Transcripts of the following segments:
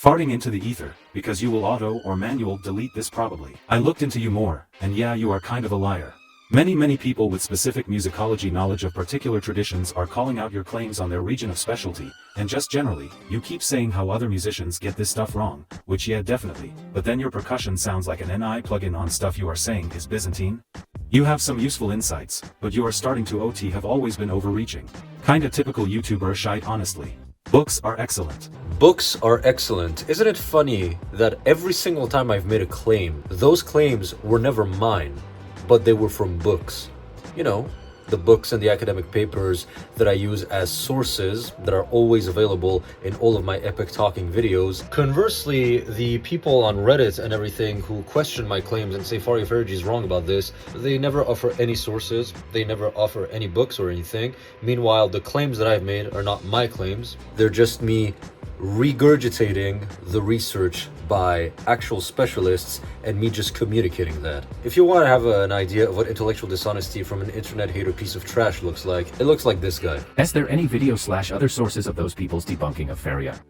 farting into the ether, because you will auto or manual delete this probably. I looked into you more, and yeah, you are kind of a liar. Many people with specific musicology knowledge of particular traditions are calling out your claims on their region of specialty, and just generally, you keep saying how other musicians get this stuff wrong, which yeah definitely, but then your percussion sounds like an NI plugin on stuff you are saying is Byzantine? You have some useful insights, but you are starting to OT have always been overreaching. Kinda typical YouTuber shite honestly. Books are excellent. Books are excellent. Isn't it funny that every single time I've made a claim, those claims were never mine, but they were from books. You know, the books and the academic papers that I use as sources that are always available in all of my epic talking videos. Conversely, the people on Reddit and everything who question my claims and say Faraji is wrong about this, they never offer any sources, they never offer any books or anything. Meanwhile, the claims that I've made are not my claims, they're just me regurgitating the research by actual specialists and me just communicating that. If you want to have an idea of what intellectual dishonesty from an internet hater piece of trash looks like, it looks like this guy. Is there any video/other sources of those people's debunking of Farya?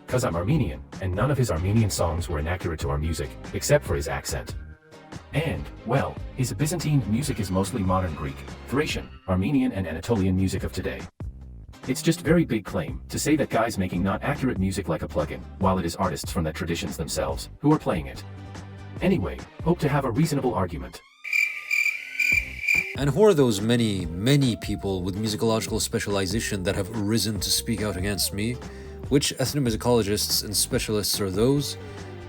Cause I'm Armenian, and none of his Armenian songs were inaccurate to our music, except for his accent. And, well, his Byzantine music is mostly modern Greek, Thracian, Armenian and Anatolian music of today. It's just very big claim to say that guys making not accurate music like a plugin, while it is artists from that traditions themselves who are playing it. Anyway, hope to have a reasonable argument. And who are those many people with musicological specialization that have arisen to speak out against me? Which ethnomusicologists and specialists are those?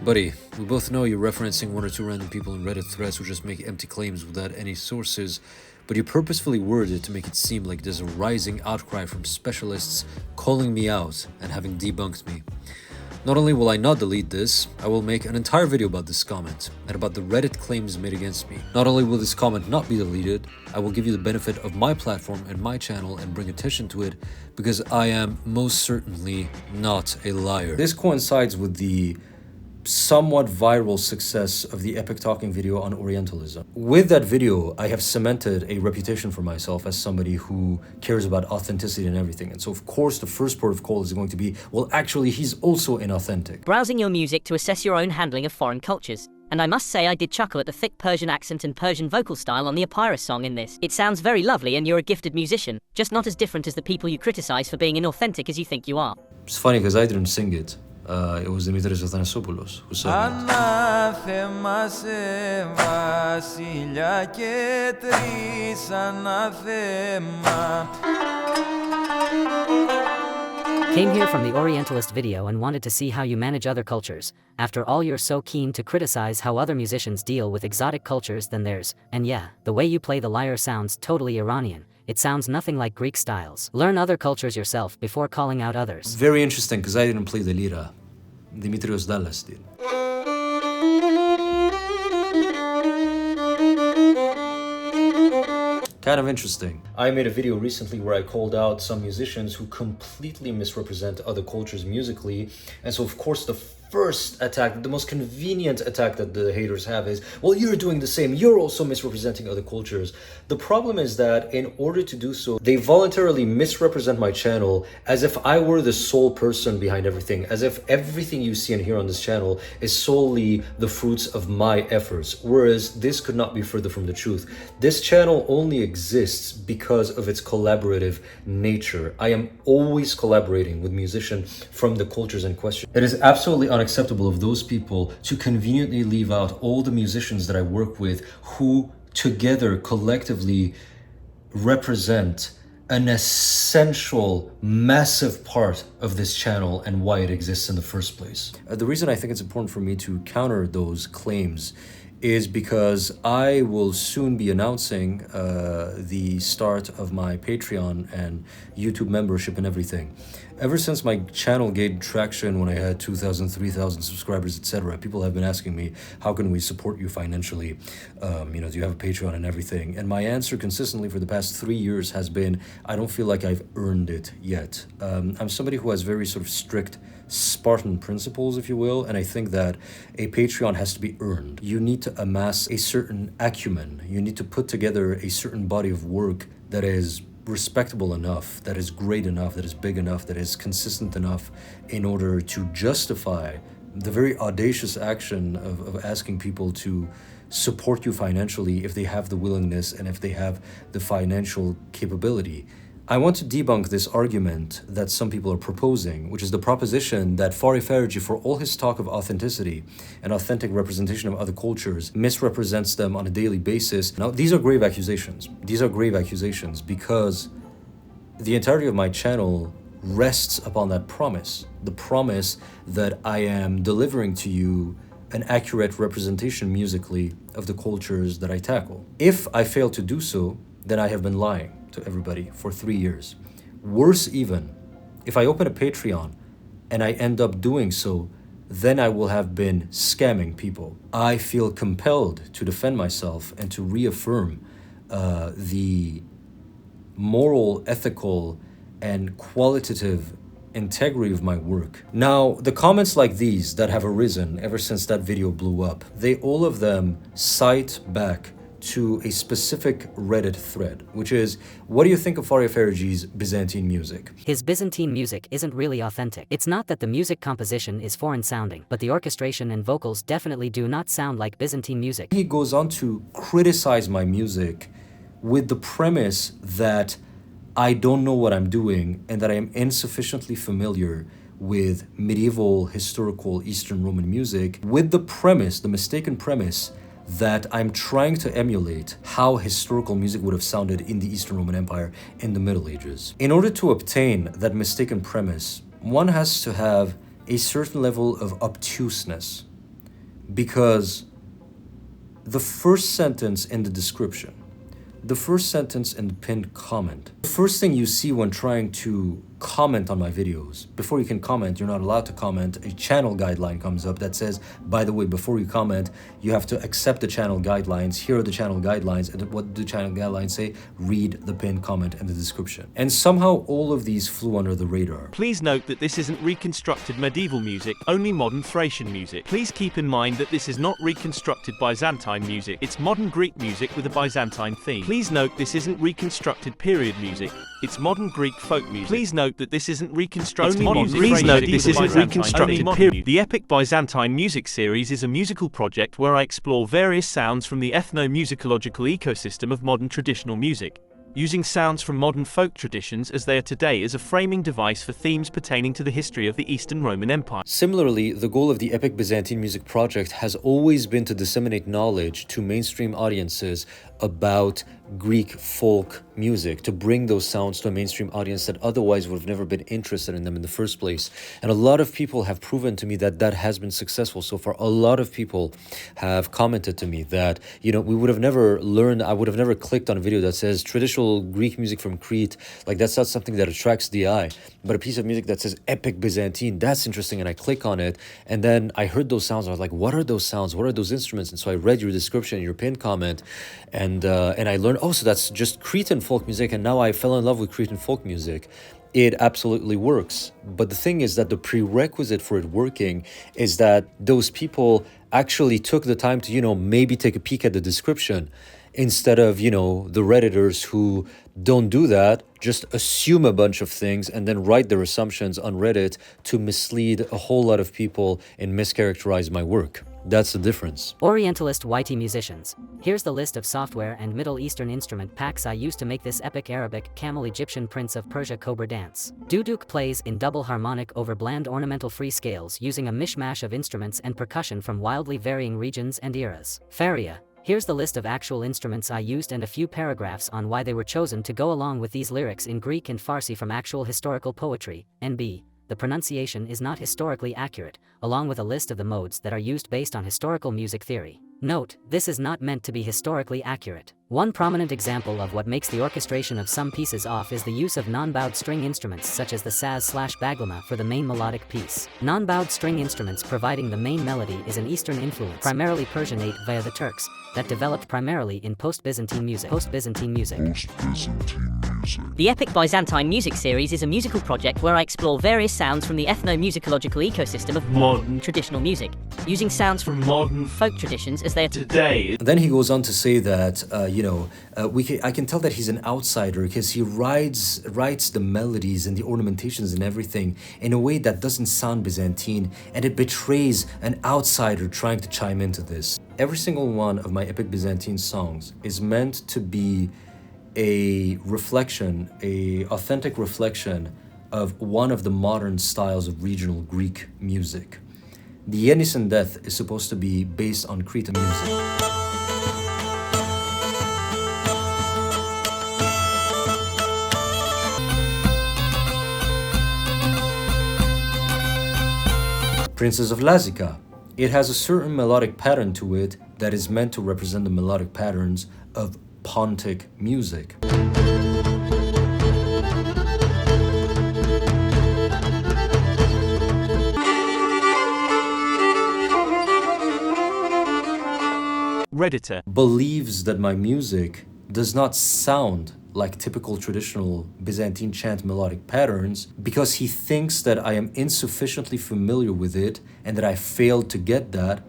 Buddy, we both know you're referencing one or two random people in Reddit threads who just make empty claims without any sources, but you purposefully worded it to make it seem like there's a rising outcry from specialists calling me out and having debunked me. Not only will I not delete this, I will make an entire video about this comment and about the Reddit claims made against me. Not only will this comment not be deleted, I will give you the benefit of my platform and my channel and bring attention to it because I am most certainly not a liar. This coincides with the somewhat viral success of the epic talking video on Orientalism. With that video, I have cemented a reputation for myself as somebody who cares about authenticity and everything. And so of course the first port of call is going to be, well actually he's also inauthentic. Browsing your music to assess your own handling of foreign cultures. And I must say I did chuckle at the thick Persian accent and Persian vocal style on the Epirus song in this. It sounds very lovely and you're a gifted musician, just not as different as the people you criticize for being inauthentic as you think you are. It's funny because I didn't sing it. It was Dimitris Athanasopoulos who sang it. Ανάθεμα σε βασιλιά και τρεις ανάθεμα. Came here from the Orientalist video and wanted to see how you manage other cultures. After all, you're so keen to criticize how other musicians deal with exotic cultures than theirs. And yeah, the way you play the lyre sounds totally Iranian. It sounds nothing like Greek styles. Learn other cultures yourself before calling out others. Very interesting because I didn't play the lira. Dimitrios Dallas did. Kind of interesting. I made a video recently where I called out some musicians who completely misrepresent other cultures musically. And so of course the first attack, the most convenient attack that the haters have is, well, you're doing the same, you're also misrepresenting other cultures. The problem is that in order to do so, they voluntarily misrepresent my channel as if I were the sole person behind everything, as if everything you see and hear on this channel is solely the fruits of my efforts, whereas this could not be further from the truth. This channel only exists because of its collaborative nature. I am always collaborating with musicians from the cultures in question. It is absolutely unacceptable of those people to conveniently leave out all the musicians that I work with who together collectively represent an essential, massive part of this channel and why it exists in the first place. The reason I think it's important for me to counter those claims is because I will soon be announcing the start of my Patreon and YouTube membership and everything. Ever since my channel gained traction when I had 2,000, 3,000 subscribers, etc., people have been asking me, how can we support you financially? Do you have a Patreon and everything? And my answer consistently for the past 3 years has been, I don't feel like I've earned it yet. I'm somebody who has very sort of strict Spartan principles, if you will, and I think that a Patreon has to be earned. You need to amass a certain acumen. You need to put together a certain body of work that is respectable enough, that is great enough, that is big enough, that is consistent enough in order to justify the very audacious action of asking people to support you financially if they have the willingness and if they have the financial capability. I want to debunk this argument that some people are proposing, which is the proposition that Faraji, for all his talk of authenticity and authentic representation of other cultures, misrepresents them on a daily basis. Now, these are grave accusations. These are grave accusations because the entirety of my channel rests upon that promise, the promise that I am delivering to you an accurate representation musically of the cultures that I tackle. If I fail to do so, then I have been lying to everybody for 3 years. Worse even, if I open a Patreon and I end up doing so, then I will have been scamming people. I feel compelled to defend myself and to reaffirm the moral, ethical, and qualitative integrity of my work. Now, the comments like these that have arisen ever since that video blew up, they all of them cite back to a specific Reddit thread, which is, what do you think of Faraji's Byzantine music? His Byzantine music isn't really authentic. It's not that the music composition is foreign sounding, but the orchestration and vocals definitely do not sound like Byzantine music. He goes on to criticize my music with the premise that I don't know what I'm doing and that I am insufficiently familiar with medieval historical Eastern Roman music, with the premise, the mistaken premise, that I'm trying to emulate how historical music would have sounded in the Eastern Roman Empire in the Middle Ages. In order to obtain that mistaken premise, one has to have a certain level of obtuseness, because the first sentence in the description, the first sentence in the pinned comment, the first thing you see when trying to comment on my videos, before you can comment, you're not allowed to comment, a channel guideline comes up that says, by the way, before you comment, you have to accept the channel guidelines. Here are the channel guidelines. And what do the channel guidelines say? Read the pinned comment and the description. And somehow all of these flew under the radar. Please note that this isn't reconstructed medieval music, only modern Thracian music. Please keep in mind that this is not reconstructed Byzantine music. It's modern Greek music with a Byzantine theme. Please note this isn't reconstructed period music. It's modern Greek folk music. Please note that this isn't reconstructed music. Please note this isn't reconstructed period. The Epic Byzantine Music Series is a musical project where I explore various sounds from the ethno-musicological ecosystem of modern traditional music, using sounds from modern folk traditions as they are today as a framing device for themes pertaining to the history of the Eastern Roman Empire. Similarly, the goal of the Epic Byzantine Music Project has always been to disseminate knowledge to mainstream audiences about Greek folk music, to bring those sounds to a mainstream audience that otherwise would have never been interested in them in the first place. And a lot of people have proven to me that that has been successful so far. A lot of people have commented to me that, we would have never learned, I would have never clicked on a video that says traditional Greek music from Crete, like that's not something that attracts the eye. But a piece of music that says Epic Byzantine, that's interesting, and I click on it, and then I heard those sounds. I was like, what are those sounds? What are those instruments? And so I read your description, your pinned comment, and I learned, oh, so that's just Cretan folk music, and now I fell in love with Cretan folk music. It absolutely works. But the thing is that the prerequisite for it working is that those people actually took the time to, maybe take a peek at the description, instead of, the Redditors who don't do that, just assume a bunch of things and then write their assumptions on Reddit to mislead a whole lot of people and mischaracterize my work. That's the difference. Orientalist YT musicians. Here's the list of software and Middle Eastern instrument packs I used to make this epic Arabic camel Egyptian Prince of Persia Cobra dance. Duduk plays in double harmonic over bland ornamental free scales using a mishmash of instruments and percussion from wildly varying regions and eras. Farya. Here's the list of actual instruments I used and a few paragraphs on why they were chosen to go along with these lyrics in Greek and Farsi from actual historical poetry. NB. The pronunciation is not historically accurate, along with a list of the modes that are used based on historical music theory. Note, this is not meant to be historically accurate. One prominent example of what makes the orchestration of some pieces off is the use of non-bowed string instruments such as the saz/baglama for the main melodic piece. Non-bowed string instruments providing the main melody is an Eastern influence, primarily Persianate via the Turks, that developed primarily in post-Byzantine music. The Epic Byzantine Music Series is a musical project where I explore various sounds from the ethno-musicological ecosystem of modern traditional music, using sounds from modern folk traditions as because they are Today, And then he goes on to say that, I can tell that he's an outsider because he writes the melodies and the ornamentations and everything in a way that doesn't sound Byzantine, and it betrays an outsider trying to chime into this. Every single one of my epic Byzantine songs is meant to be a authentic reflection of one of the modern styles of regional Greek music. The Yenis and Death is supposed to be based on Cretan music. Princess of Lazica. It has a certain melodic pattern to it that is meant to represent the melodic patterns of Pontic music. Redditor Believes that my music does not sound like typical traditional Byzantine chant melodic patterns because he thinks that I am insufficiently familiar with it and that I failed to get that,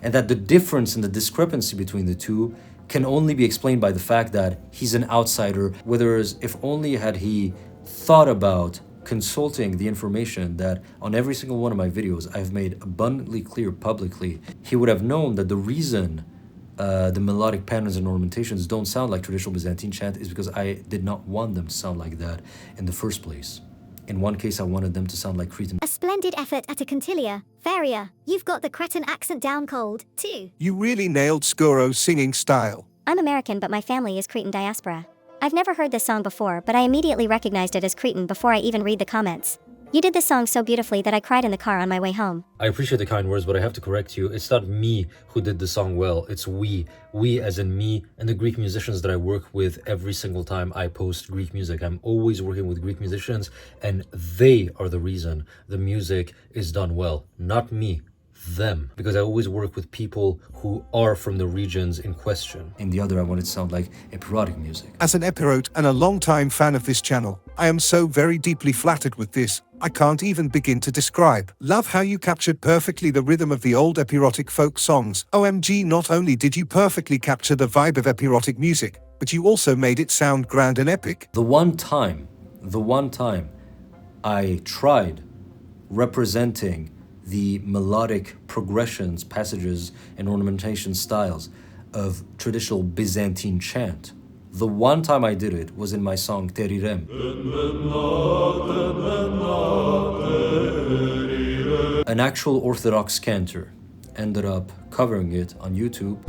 and that the difference and the discrepancy between the two can only be explained by the fact that he's an outsider, whereas if only had he thought about consulting the information that on every single one of my videos I've made abundantly clear publicly, he would have known that the reason the melodic patterns and ornamentations don't sound like traditional Byzantine chant is because I did not want them to sound like that in the first place. In one case, I wanted them to sound like Cretan. A splendid effort at a Cantilia. Farya, you've got the Cretan accent down cold, too. You really nailed Skoro's singing style. I'm American, but my family is Cretan diaspora. I've never heard this song before, but I immediately recognized it as Cretan before I even read the comments. You did this song so beautifully that I cried in the car on my way home. I appreciate the kind words, but I have to correct you. It's not me who did the song well. It's we. We as in me and the Greek musicians that I work with every single time I post Greek music. I'm always working with Greek musicians, and they are the reason the music is done well. Not me. Them, because I always work with people who are from the regions in question. In the other, I want it to sound like epirotic music. As an epirote and a long-time fan of this channel, I am so very deeply flattered with this, I can't even begin to describe. Love how you captured perfectly the rhythm of the old epirotic folk songs. OMG, not only did you perfectly capture the vibe of epirotic music, but you also made it sound grand and epic. The one time I tried representing the melodic progressions, passages, and ornamentation styles of traditional Byzantine chant. The one time I did it was in my song Terirem. An actual Orthodox cantor ended up covering it on YouTube.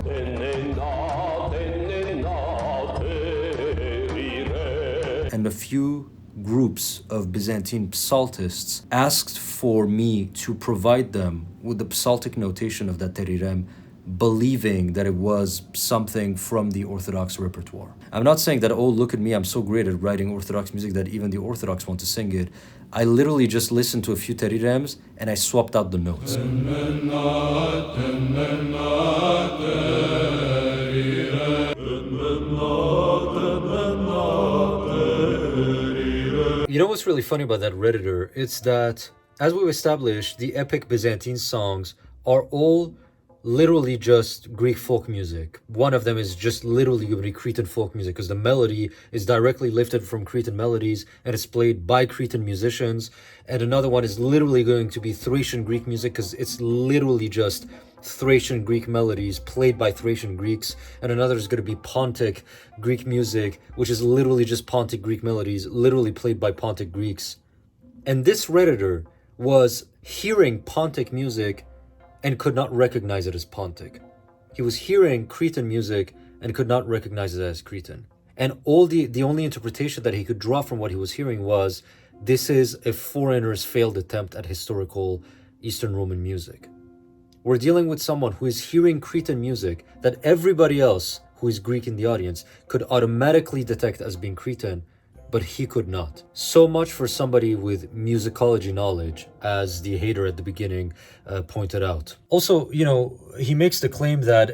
And a few groups of Byzantine psaltists asked for me to provide them with the psaltic notation of that terirem, believing that it was something from the Orthodox repertoire. I'm not saying that, oh, look at me, I'm so great at writing Orthodox music that even the Orthodox want to sing it. I literally just listened to a few terirems and I swapped out the notes. You know what's really funny about that Redditor? It's that, as we've established, the epic Byzantine songs are all literally just Greek folk music. One of them is just literally going to be Cretan folk music because the melody is directly lifted from Cretan melodies and it's played by Cretan musicians. And another one is literally going to be Thracian Greek music because it's literally just Thracian Greek melodies played by Thracian Greeks. And another is going to be Pontic Greek music, which is literally just Pontic Greek melodies, literally played by Pontic Greeks. And this Redditor was hearing Pontic music and could not recognize it as Pontic. He was hearing Cretan music and could not recognize it as Cretan. And the only interpretation that he could draw from what he was hearing was, this is a foreigner's failed attempt at historical Eastern Roman music. We're dealing with someone who is hearing Cretan music that everybody else who is Greek in the audience could automatically detect as being Cretan, but he could not. So much for somebody with musicology knowledge, as the hater at the beginning pointed out. Also, he makes the claim that,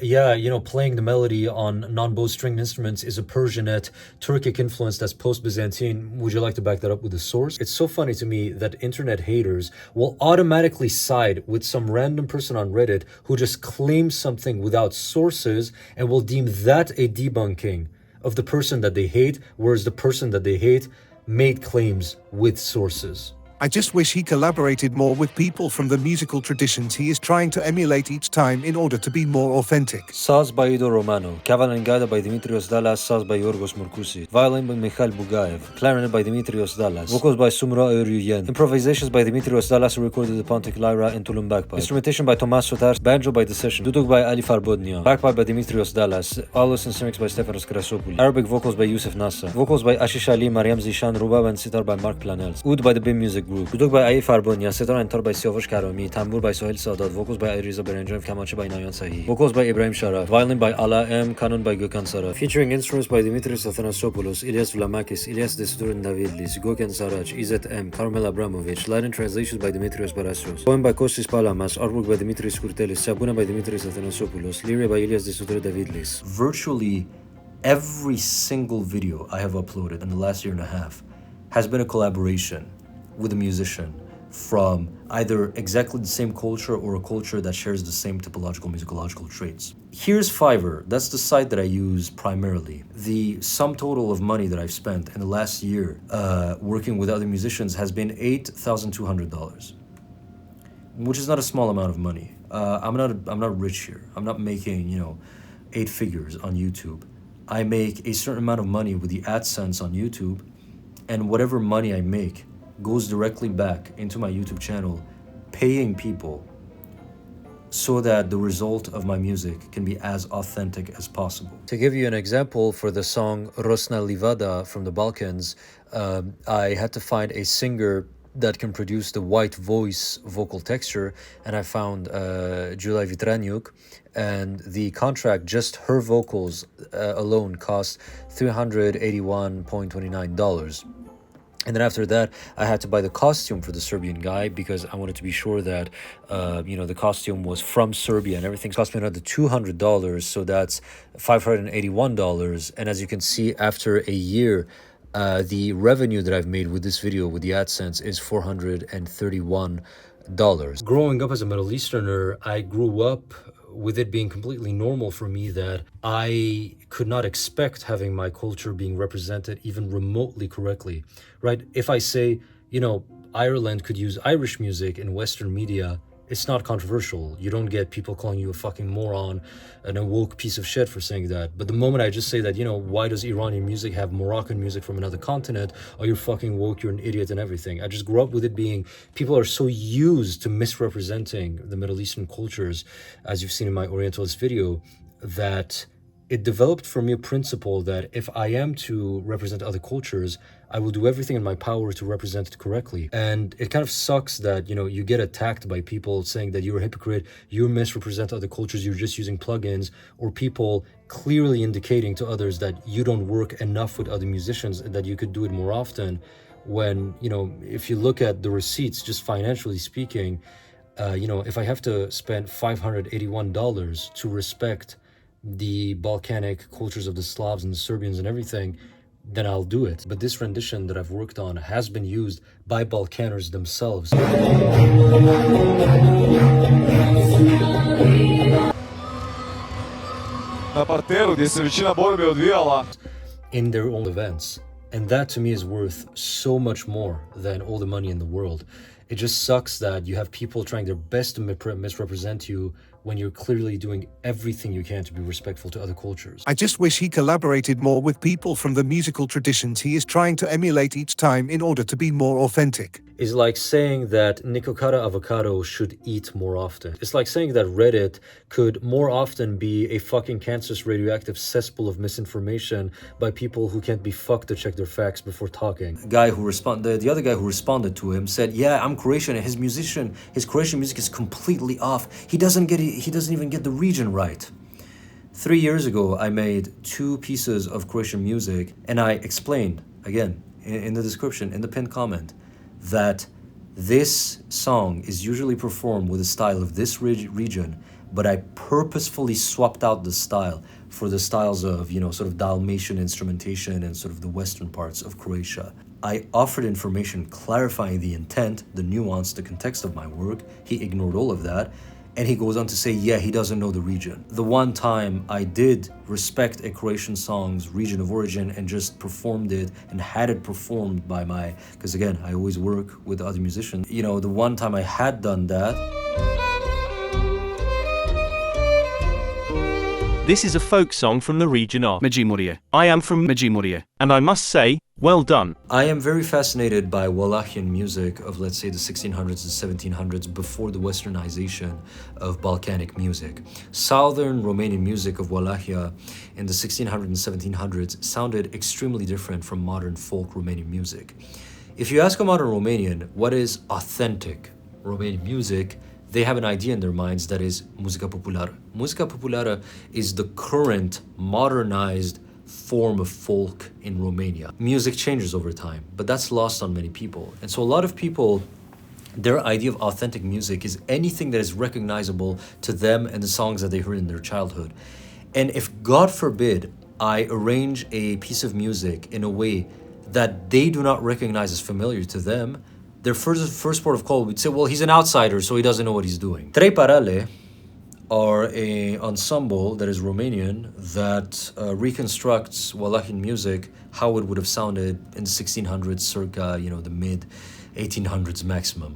playing the melody on non-bow stringed instruments is a Persianate, Turkic influence that's post-Byzantine. Would you like to back that up with a source? It's so funny to me that internet haters will automatically side with some random person on Reddit who just claims something without sources and will deem that a debunking of the person that they hate, whereas the person that they hate made claims with sources. I just wish he collaborated more with people from the musical traditions he is trying to emulate each time in order to be more authentic. Saz by Ido Romano, Cavalangada by Dimitrios Dallas, Saz by Yorgos Morkousi, Violin by Mikhail Bugaev, Clarinet by Dimitrios Dallas, Vocals by Sumra Eryuyen, Improvisations by Dimitrios Dallas who recorded the Pontic Lyra and Tulum Bagpipe, Instrumentation by Tomas Sotar, Banjo by The Session, Duduk by Ali Farbodnia, Bagpipe by Dimitrios Dallas, Aulos and Syrinx by Stefanos Krasopouli, Arabic Vocals by Yusuf Nassa, Vocals by Ashish Ali, Mariam Zishan, Rubab and Sitar by Mark Planels, Oud by the BIM Music Group, Duduk by Ali Farbodnia, Sitar and Tar by Siavosh Karami, Tambur by Sohail Sadat, Vocals by Iriza Berenjev, Kamache by Nayan Sahi, Vocals by Ibrahim Sharaf, Violin by Ala M, Canon by Gökhan Saraf, featuring instruments by Dimitris Athanasopoulos, Ilyas Vlamakis, Ilyas Desturin Davidlis, Gökhan Sarach, Izet M, Carmel Abramovich, Latin translations by Dimitrios Barasios, poem by Kostis Palamas, artwork by Dimitris Kourtelis, Sabuna by Dimitris Athanasopoulos, lyria by Ilyas Desturin Davidlis. Virtually every single video I have uploaded in the last year and a half has been a collaboration with a musician from either exactly the same culture or a culture that shares the same typological musicological traits. Here's Fiverr. That's the site that I use primarily. The sum total of money that I've spent in the last year working with other musicians has been $8,200, which is not a small amount of money. I'm not rich here. I'm not making 8 figures on YouTube. I make a certain amount of money with the AdSense on YouTube, and whatever money I make goes directly back into my YouTube channel, paying people so that the result of my music can be as authentic as possible. To give you an example, for the song Rosna Livada from the Balkans, I had to find a singer that can produce the white voice vocal texture, and I found Julia Vitraniuk, and the contract, just her vocals alone, cost $381.29. And then after that, I had to buy the costume for the Serbian guy because I wanted to be sure that, the costume was from Serbia, and everything cost me another $200, so that's $581. And as you can see, after a year, the revenue that I've made with this video with the AdSense is $431. Growing up as a Middle Easterner, I grew up with it being completely normal for me that I could not expect having my culture being represented even remotely correctly, right? If I say, Ireland could use Irish music in Western media, it's not controversial. You don't get people calling you a fucking moron, an awoke piece of shit for saying that. But the moment I just say that, why does Iranian music have Moroccan music from another continent? Oh, you're fucking woke, you're an idiot and everything. I just grew up with it being, people are so used to misrepresenting the Middle Eastern cultures, as you've seen in my Orientalist video, that it developed for me a principle that if I am to represent other cultures, I will do everything in my power to represent it correctly. And it kind of sucks that, you get attacked by people saying that you're a hypocrite, you misrepresent other cultures, you're just using plugins, or people clearly indicating to others that you don't work enough with other musicians and that you could do it more often. When, if you look at the receipts, just financially speaking, if I have to spend $581 to respect the Balkanic cultures of the Slavs and the Serbians and everything, then I'll do it. But this rendition that I've worked on has been used by Balkaners themselves in their own events. And that to me is worth so much more than all the money in the world. It just sucks that you have people trying their best to misrepresent you when you're clearly doing everything you can to be respectful to other cultures. I just wish he collaborated more with people from the musical traditions he is trying to emulate each time in order to be more authentic. It's like saying that Nicocata avocado should eat more often. It's like saying that Reddit could more often be a fucking cancerous radioactive cesspool of misinformation by people who can't be fucked to check their facts before talking. The other guy who responded to him said, yeah, I'm Croatian and his Croatian music is completely off. He doesn't even get the region right. 3 years ago, I made 2 pieces of Croatian music and I explained, again, in the description, in the pinned comment, that this song is usually performed with a style of this region, but I purposefully swapped out the style for the styles of, sort of Dalmatian instrumentation and sort of the western parts of Croatia. I offered information clarifying the intent, the nuance, the context of my work. He ignored all of that. And he goes on to say, yeah, he doesn't know the region. The one time I did respect a Croatian song's region of origin and just performed it and had it performed by because again, I always work with other musicians. The one time I had done that. This is a folk song from the region of Međimurje. I am from Međimurje, and I must say, well done. I am very fascinated by Wallachian music of, let's say, the 1600s and 1700s before the westernization of Balkanic music. Southern Romanian music of Wallachia in the 1600s and 1700s sounded extremely different from modern folk Romanian music. If you ask a modern Romanian what is authentic Romanian music, they have an idea in their minds that is muzica populară. Muzica populară is the current modernized form of folk in Romania. Music changes over time, but that's lost on many people. And so a lot of people, their idea of authentic music is anything that is recognizable to them and the songs that they heard in their childhood. And if, God forbid, I arrange a piece of music in a way that they do not recognize as familiar to them, their first port of call would say, well, he's an outsider, so he doesn't know what he's doing. Trei Parale are an ensemble that is Romanian that reconstructs Wallachian music how it would have sounded in the 1600s, circa, the mid 1800s maximum.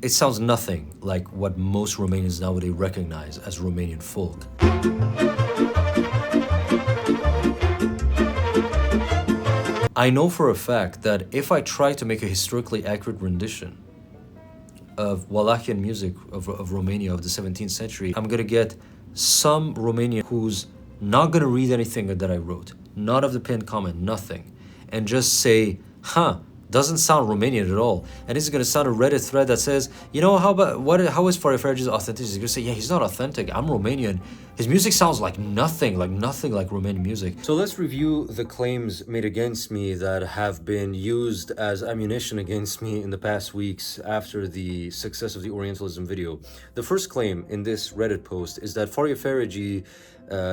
It sounds nothing like what most Romanians nowadays recognize as Romanian folk. I know for a fact that if I try to make a historically accurate rendition of Wallachian music of Romania of the 17th century, I'm gonna get some Romanian who's not gonna read anything that I wrote, not of the pinned comment, nothing, and just say, doesn't sound Romanian at all. And this is going to sound a Reddit thread that says, how is Faraji's authenticity? He's going to say, yeah, he's not authentic. I'm Romanian. His music sounds like nothing like Romanian music. So let's review the claims made against me that have been used as ammunition against me in the past weeks after the success of the Orientalism video. The first claim in this Reddit post is that Faraji,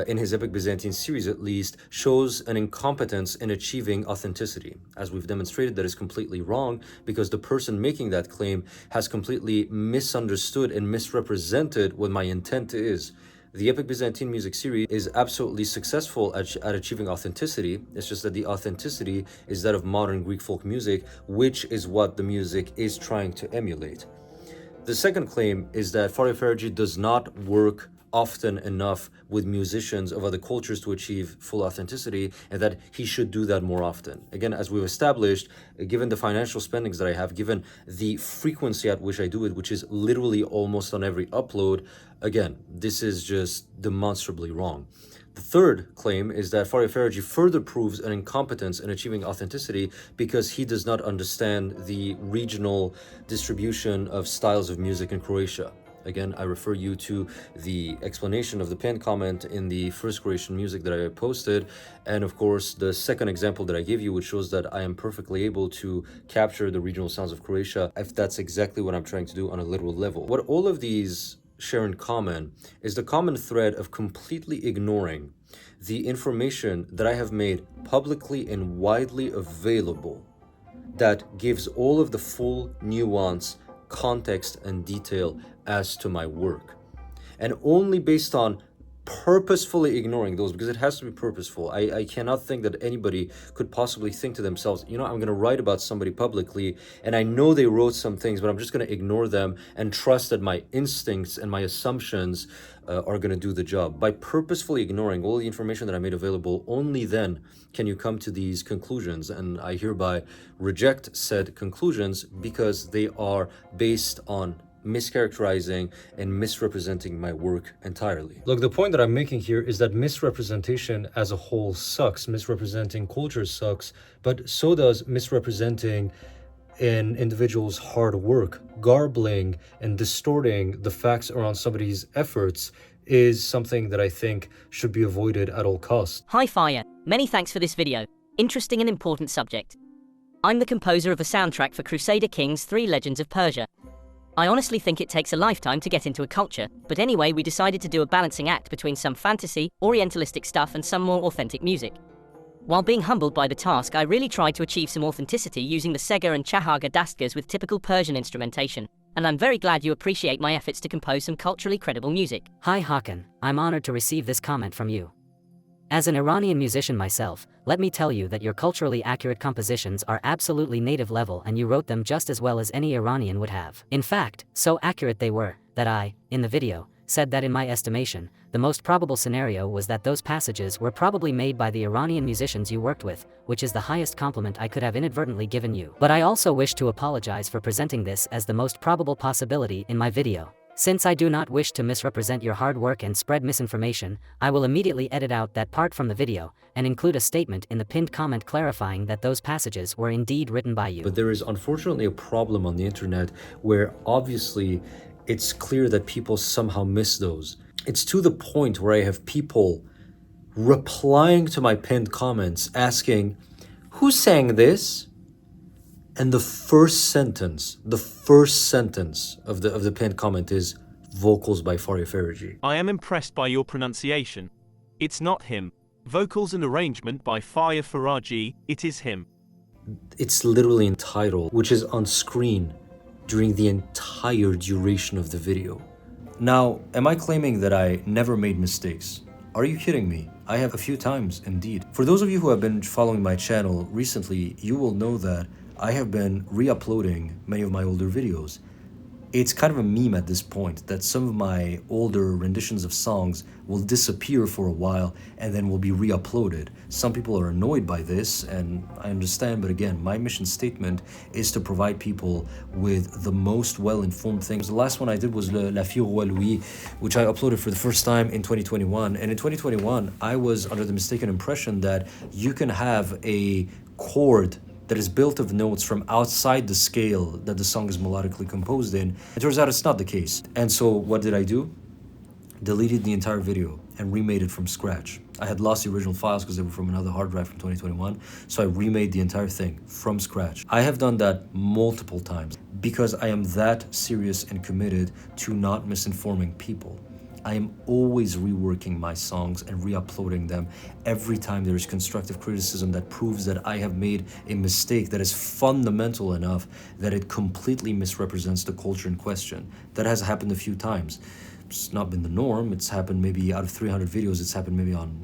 in his Epic Byzantine series at least, shows an incompetence in achieving authenticity. As we've demonstrated, that is completely wrong because the person making that claim has completely misunderstood and misrepresented what my intent is. The Epic Byzantine music series is absolutely successful at achieving authenticity. It's just that the authenticity is that of modern Greek folk music, which is what the music is trying to emulate. The second claim is that Faraji does not work often enough with musicians of other cultures to achieve full authenticity, and that he should do that more often. Again, as we've established, given the financial spendings that I have, given the frequency at which I do it, which is literally almost on every upload, again, this is just demonstrably wrong. The third claim is that Faraji further proves an incompetence in achieving authenticity because he does not understand the regional distribution of styles of music in Croatia. Again, I refer you to the explanation of the pinned comment in the first Croatian music that I posted, and of course the second example that I give you, which shows that I am perfectly able to capture the regional sounds of Croatia, if that's exactly what I'm trying to do on a literal level. What all of these share in common is the common thread of completely ignoring the information that I have made publicly and widely available that gives all of the full nuance, context, and detail as to my work. And only based on purposefully ignoring those, because it has to be purposeful. I cannot think that anybody could possibly think to themselves, I'm going to write about somebody publicly, and I know they wrote some things, but I'm just going to ignore them and trust that my instincts and my assumptions are going to do the job. By purposefully ignoring all the information that I made available, only then can you come to these conclusions, and I hereby reject said conclusions because they are based on mischaracterizing and misrepresenting my work entirely. Look, the point that I'm making here is that misrepresentation as a whole sucks. Misrepresenting culture sucks, but so does misrepresenting an individual's hard work. Garbling and distorting the facts around somebody's efforts is something that I think should be avoided at all costs. Hi Farya, many thanks for this video. Interesting and important subject. I'm the composer of a soundtrack for Crusader Kings 3 Legends of Persia. I honestly think it takes a lifetime to get into a culture, but anyway we decided to do a balancing act between some fantasy, orientalistic stuff and some more authentic music. While being humbled by the task, I really tried to achieve some authenticity using the Sega and Chahaga dastgahs with typical Persian instrumentation, and I'm very glad you appreciate my efforts to compose some culturally credible music. Hi Hakan, I'm honored to receive this comment from you. As an Iranian musician myself, let me tell you that your culturally accurate compositions are absolutely native level and you wrote them just as well as any Iranian would have. In fact, so accurate they were, that I, in the video, said that in my estimation, the most probable scenario was that those passages were probably made by the Iranian musicians you worked with, which is the highest compliment I could have inadvertently given you. But I also wish to apologize for presenting this as the most probable possibility in my video. Since I do not wish to misrepresent your hard work and spread misinformation, I will immediately edit out that part from the video, and include a statement in the pinned comment clarifying that those passages were indeed written by you. But there is unfortunately a problem on the internet where obviously it's clear that people somehow miss those. It's to the point where I have people replying to my pinned comments asking, who sang this? And the first sentence of the pinned comment is vocals by Farya Faraji. I am impressed by your pronunciation. It's not him. Vocals and arrangement by Farya Faraji, it is him. It's literally entitled, which is on screen during the entire duration of the video. Now, am I claiming that I never made mistakes? Are you kidding me? I have a few times indeed. For those of you who have been following my channel recently, you will know that I have been re-uploading many of my older videos. It's kind of a meme at this point that some of my older renditions of songs will disappear for a while and then will be re-uploaded. Some people are annoyed by this, and I understand, but again, my mission statement is to provide people with the most well-informed things. The last one I did was La Fille Roi Louis, which I uploaded for the first time in 2021. And in 2021, I was under the mistaken impression that you can have a chord that is built of notes from outside the scale that the song is melodically composed in. It turns out it's not the case. And so what did I do? Deleted the entire video and remade it from scratch. I had lost the original files because they were from another hard drive from 2021, so I remade the entire thing from scratch. I have done that multiple times because I am that serious and committed to not misinforming people. I am always reworking my songs and re-uploading them every time there is constructive criticism that proves that I have made a mistake that is fundamental enough that it completely misrepresents the culture in question. That has happened a few times. It's not been the norm. It's happened maybe out of 300 videos, it's happened maybe on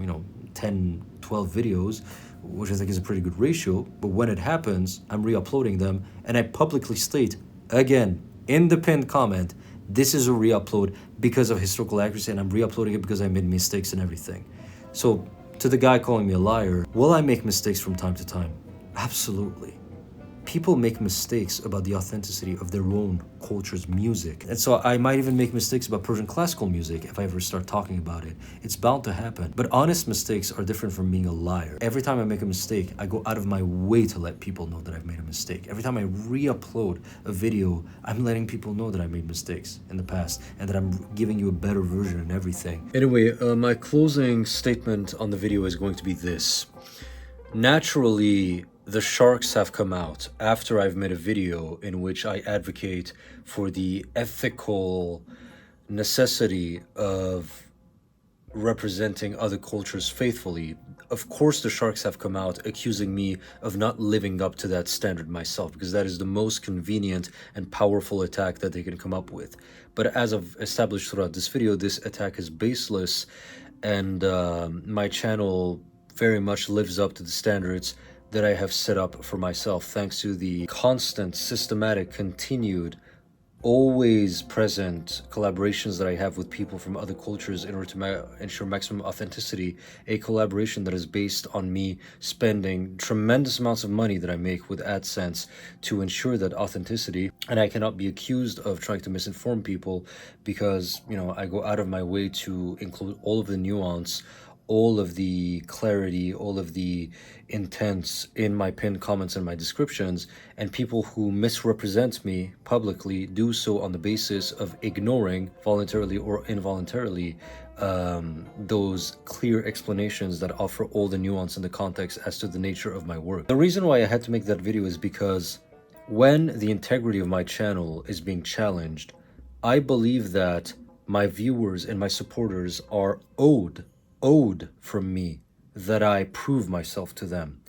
10, 12 videos, which I think is a pretty good ratio. But when it happens, I'm re-uploading them and I publicly state, again, in the pinned comment, this is a re-upload because of historical accuracy and I'm re-uploading it because I made mistakes and everything. So to the guy calling me a liar, will I make mistakes from time to time? Absolutely. People make mistakes about the authenticity of their own culture's music. And so I might even make mistakes about Persian classical music if I ever start talking about it. It's bound to happen. But honest mistakes are different from being a liar. Every time I make a mistake, I go out of my way to let people know that I've made a mistake. Every time I re-upload a video, I'm letting people know that I made mistakes in the past and that I'm giving you a better version and everything. Anyway, my closing statement on the video is going to be this. Naturally, the sharks have come out after I've made a video in which I advocate for the ethical necessity of representing other cultures faithfully. Of course, the sharks have come out accusing me of not living up to that standard myself, because that is the most convenient and powerful attack that they can come up with. But as I've established throughout this video, this attack is baseless, and my channel very much lives up to the standards that I have set up for myself, thanks to the constant, systematic, continued, always present collaborations that I have with people from other cultures in order to ensure maximum authenticity, a collaboration that is based on me spending tremendous amounts of money that I make with AdSense to ensure that authenticity, and I cannot be accused of trying to misinform people because, I go out of my way to include all of the nuance, all of the clarity, all of the intents in my pinned comments and my descriptions, and people who misrepresent me publicly do so on the basis of ignoring, voluntarily or involuntarily, those clear explanations that offer all the nuance and the context as to the nature of my work. The reason why I had to make that video is because when the integrity of my channel is being challenged, I believe that my viewers and my supporters are owed from me that I prove myself to them.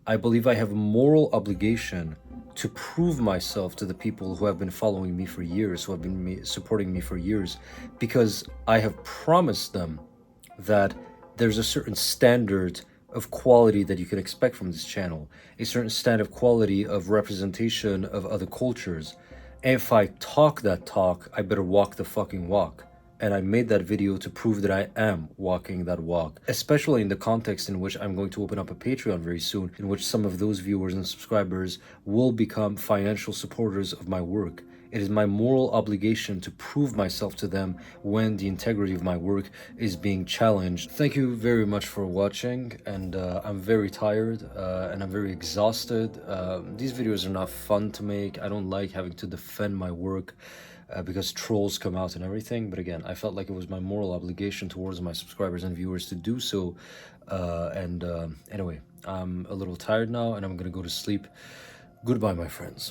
I believe I have a moral obligation to prove myself to the people who have been following me for years, who have been supporting me for years, because I have promised them that there's a certain standard of quality that you can expect from this channel, a certain standard of quality of representation of other cultures. And if I talk that talk, I better walk the fucking walk. And I made that video to prove that I am walking that walk, especially in the context in which I'm going to open up a Patreon very soon, in which some of those viewers and subscribers will become financial supporters of my work. It is my moral obligation to prove myself to them when the integrity of my work is being challenged. Thank you very much for watching, and I'm very tired and I'm very exhausted. These videos are not fun to make. I don't like having to defend my work because trolls come out and everything, but again, I felt like it was my moral obligation towards my subscribers and viewers to do so. Anyway, I'm a little tired now and I'm gonna go to sleep. Goodbye, my friends.